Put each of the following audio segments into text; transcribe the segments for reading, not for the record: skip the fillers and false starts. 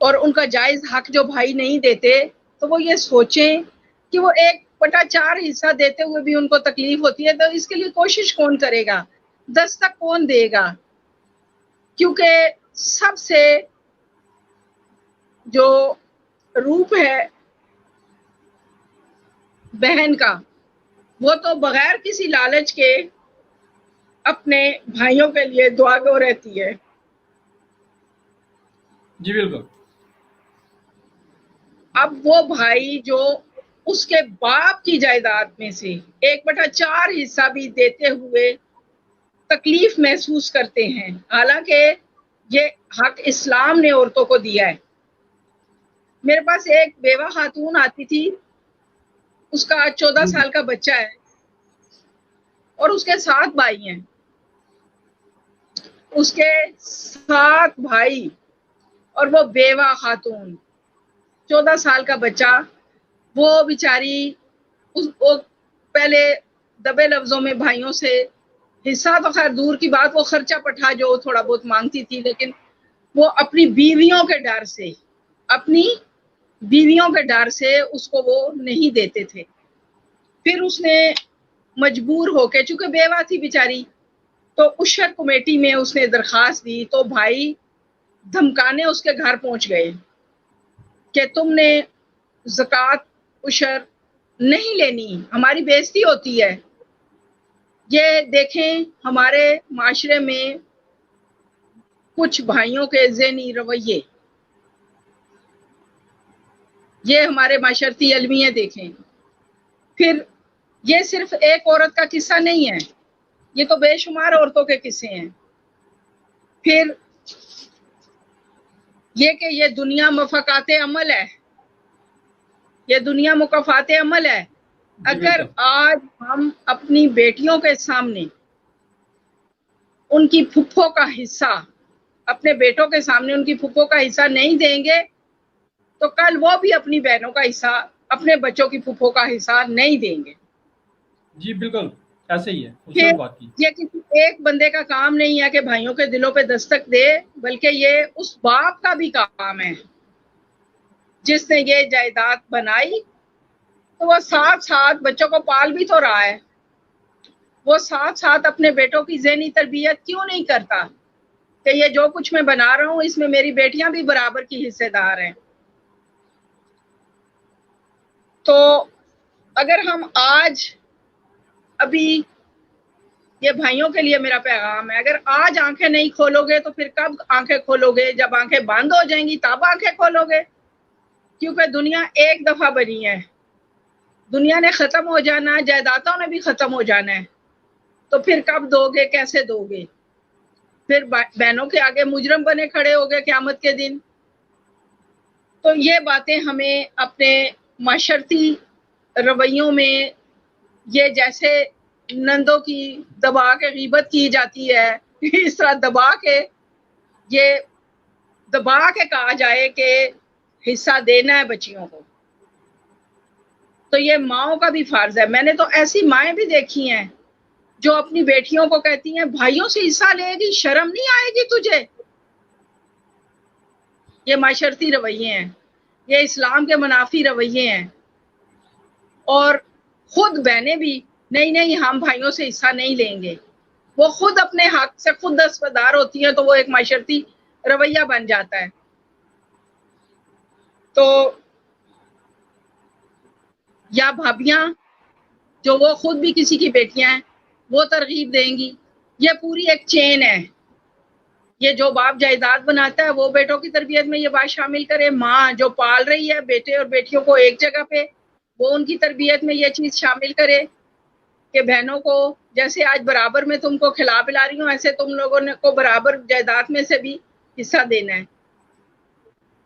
اور ان کا جائز حق جو بھائی نہیں دیتے تو وہ یہ سوچیں کہ وہ 1/4 حصہ دیتے ہوئے بھی ان کو تکلیف ہوتی ہے تو اس کے لیے کوشش کون کرے گا، دستک کون دے گا؟ کیونکہ سب سے جو روپ ہے بہن کا وہ تو بغیر کسی لالچ کے اپنے بھائیوں کے لیے دعا گو رہتی ہے۔ جی بالکل۔ اب وہ بھائی جو اس کے باپ کی جائیداد میں سے 1/4 حصہ بھی دیتے ہوئے تکلیف محسوس کرتے ہیں، حالانکہ یہ حق اسلام نے عورتوں کو دیا ہے۔ میرے پاس ایک بیوہ خاتون آتی تھی، اس کا 14 سال کا بچہ ہے اور اس کے 7 بھائی ہیں، اس کے 7 بھائی اور وہ بیوہ خاتون، 14 سال کا بچہ، وہ بیچاری وہ پہلے دبے لفظوں میں بھائیوں سے حصہ تو خیر دور کی بات، وہ خرچہ پٹھا جو تھوڑا بہت مانگتی تھی، لیکن وہ اپنی بیویوں کے ڈر سے اس کو وہ نہیں دیتے تھے۔ پھر اس نے مجبور ہو کے، چونکہ بیوہ تھی بیچاری، تو عشر کمیٹی میں اس نے درخواست دی تو بھائی دھمکانے اس کے گھر پہنچ گئے کہ تم نے زکوٰۃ عشر نہیں لینی، ہماری بے عزتی ہوتی ہے۔ یہ دیکھیں ہمارے معاشرے میں کچھ بھائیوں کے ذہنی رویے، یہ ہمارے معاشرتی المیے دیکھیں۔ پھر یہ صرف ایک عورت کا قصہ نہیں ہے، یہ تو بے شمار عورتوں کے قصے ہیں۔ پھر یہ کہ یہ دنیا مفقات عمل ہے، یہ دنیا مکافات عمل ہے۔ اگر آج ہم اپنی بیٹیوں کے سامنے ان کی پھپھو کا حصہ، اپنے بیٹوں کے سامنے ان کی پھپھو کا حصہ نہیں دیں گے تو کل وہ بھی اپنی بہنوں کا حصہ، اپنے بچوں کی پھپھو کا حصہ نہیں دیں گے۔ جی بالکل ایسے ہی ہے، پھر بات کی۔ یہ کسی ایک بندے کا کام نہیں ہے کہ بھائیوں کے دلوں پہ دستک دے، بلکہ یہ اس باپ کا بھی کام ہے جس نے یہ جائیداد بنائی، تو وہ ساتھ بچوں کو پال بھی تو رہا ہے، وہ ساتھ اپنے بیٹوں کی ذہنی تربیت کیوں نہیں کرتا کہ یہ جو کچھ میں بنا رہا ہوں اس میں میری بیٹیاں بھی برابر کی حصے دار ہیں۔ تو اگر ہم آج ابھی، یہ بھائیوں کے لیے میرا پیغام ہے، اگر آج آنکھیں نہیں کھولو گے تو پھر کب آنکھیں کھولو گے؟ جب آنکھیں بند ہو جائیں گی تب آنکھیں کھولو گے، کیونکہ دنیا ایک دفعہ بنی ہے، دنیا نے ختم ہو جانا ہے، جائیدادوں نے بھی ختم ہو جانا ہے، تو پھر کب دو گے، کیسے دو گے؟ پھر بہنوں کے آگے مجرم بنے کھڑے ہو گے قیامت کے دن۔ تو یہ باتیں ہمیں اپنے معاشرتی رویوں میں، یہ جیسے نندوں کی دبا کے غیبت کی جاتی ہے، اس طرح دبا کے کہا جائے کہ حصہ دینا ہے بچیوں کو، تو یہ ماؤں کا بھی فرض ہے۔ میں نے تو ایسی مائیں بھی دیکھی ہیں جو اپنی بیٹیوں کو کہتی ہیں بھائیوں سے حصہ لے گی، شرم نہیں آئے گی تجھے؟ یہ معاشرتی رویے ہیں، یہ اسلام کے منافی رویے ہیں۔ اور خود بہنیں بھی نہیں ہم بھائیوں سے حصہ نہیں لیں گے، وہ خود اپنے حق سے خود دستبردار ہوتی ہیں، تو وہ ایک معاشرتی رویہ بن جاتا ہے۔ تو یا بھابیاں جو وہ خود بھی کسی کی بیٹیاں ہیں وہ ترغیب دیں گی، یہ پوری ایک چین ہے۔ یہ جو باپ جائیداد بناتا ہے وہ بیٹوں کی تربیت میں یہ بات شامل کرے، ماں جو پال رہی ہے بیٹے اور بیٹیوں کو ایک جگہ پہ، وہ ان کی تربیت میں یہ چیز شامل کرے کہ بہنوں کو جیسے آج برابر میں تم کو کھلا پلا رہی ہوں، ایسے تم لوگوں کو برابر جائیداد میں سے بھی حصہ دینا ہے۔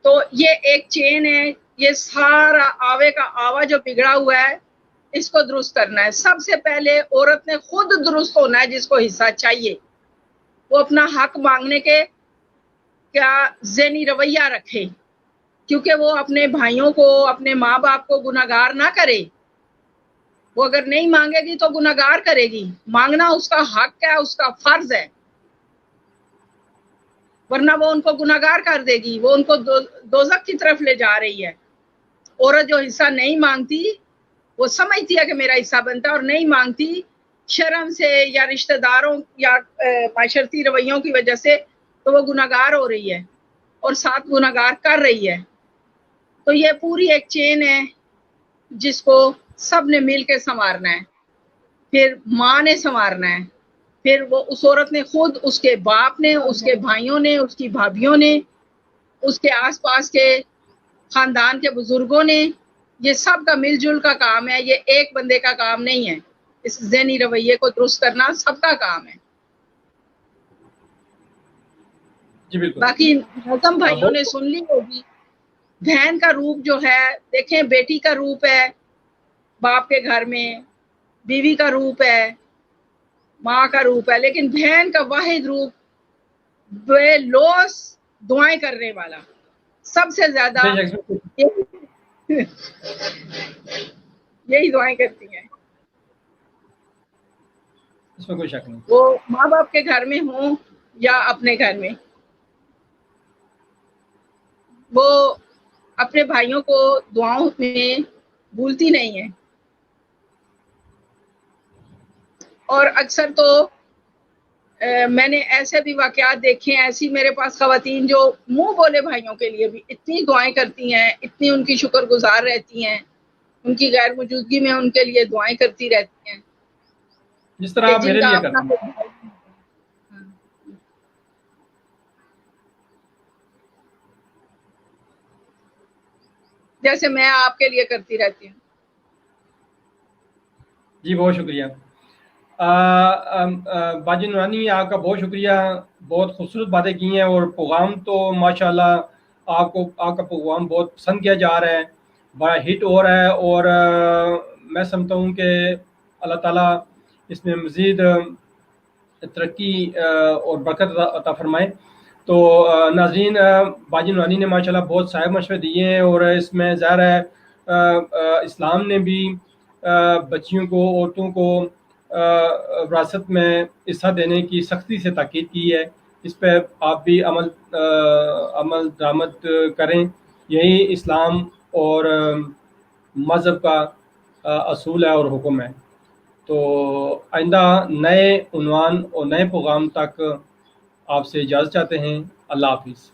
تو یہ ایک چین ہے، یہ سارا آوے کا آوا جو بگڑا ہوا ہے اس کو درست کرنا ہے۔ سب سے پہلے عورت نے خود درست ہونا ہے، جس کو حصہ چاہیے وہ اپنا حق مانگنے کے کیا ذہنی رویہ رکھے، کیونکہ وہ اپنے بھائیوں کو، اپنے ماں باپ کو گناہگار نہ کرے۔ وہ اگر نہیں مانگے گی تو گناہگار کرے گی، مانگنا اس کا حق ہے، اس کا فرض ہے۔ ورنہ وہ ان کو گناہگار کر دے گی، وہ ان کو دوزخ کی طرف لے جا رہی ہے۔ عورت جو حصہ نہیں مانگتی، وہ سمجھتی ہے کہ میرا حصہ بنتا ہے اور نہیں مانگتی، شرم سے یا رشتہ داروں یا معاشرتی رویوں کی وجہ سے، تو وہ گناہگار ہو رہی ہے اور ساتھ گناہگار کر رہی ہے۔ تو یہ پوری ایک چین ہے جس کو سب نے مل کے سنوارنا ہے، پھر ماں نے سنوارنا ہے، پھر وہ اس عورت نے خود، اس کے باپ نے، اس کے بھائیوں نے، اس کی بھابھیوں نے، اس کے آس پاس کے خاندان کے بزرگوں نے، یہ سب کا مل جل کا کام ہے، یہ ایک بندے کا کام نہیں ہے۔ اس ذہنی رویے کو درست کرنا سب کا کام ہے۔ جی بالکل۔ باقی نظم بھائیوں نے سن لی ہوگی، بہن کا روپ جو ہے، دیکھیں بیٹی کا روپ ہے باپ کے گھر میں، بیوی کا روپ ہے، ماں کا روپ ہے، لیکن بہن کا واحد روپ بے لوث دعائیں کرنے والا، سب سے زیادہ یہی دعائیں کرتی ہیں۔ اس میں کوئی شک نہیں۔ وہ ماں باپ کے گھر میں ہوں یا اپنے گھر میں، وہ اپنے بھائیوں کو دعاؤں میں بھولتی نہیں ہے۔ اور اکثر تو میں نے ایسے بھی واقعات دیکھے ہیں، ایسی میرے پاس خواتین جو منہ بولے بھائیوں کے لیے بھی اتنی دعائیں کرتی ہیں، اتنی ان کی شکر گزار رہتی ہیں، ان کی غیر موجودگی میں ان کے لیے دعائیں کرتی رہتی ہیں، جس طرح کہ آپ جن میرے کا لیے اپنا کرتے ہیں۔ جیسے میں آپ کے لیے کرتی رہتی ہوں۔ جی بہت شکریہ باجی نورانی، آپ کا بہت شکریہ، بہت خوبصورت باتیں کی ہیں، اور پروگرام تو ماشاءاللہ آپ کا پروگرام بہت پسند کیا جا رہا ہے، بڑا ہٹ ہو رہا ہے، اور میں سمجھتا ہوں کہ اللہ تعالیٰ اس میں مزید ترقی اور برکت عطا فرمائے۔ تو ناظرین، باجی نورانی نے ماشاءاللہ بہت صائب مشورے دیے ہیں، اور اس میں ظاہر ہے اسلام نے بھی بچیوں کو، عورتوں کو وراثت میں حصہ دینے کی سختی سے تاکید کی ہے۔ اس پہ آپ بھی عمل درآمد کریں، یہی اسلام اور مذہب کا اصول ہے اور حکم ہے۔ تو آئندہ نئے عنوان اور نئے پروگرام تک آپ سے اجازت چاہتے ہیں۔ اللہ حافظ۔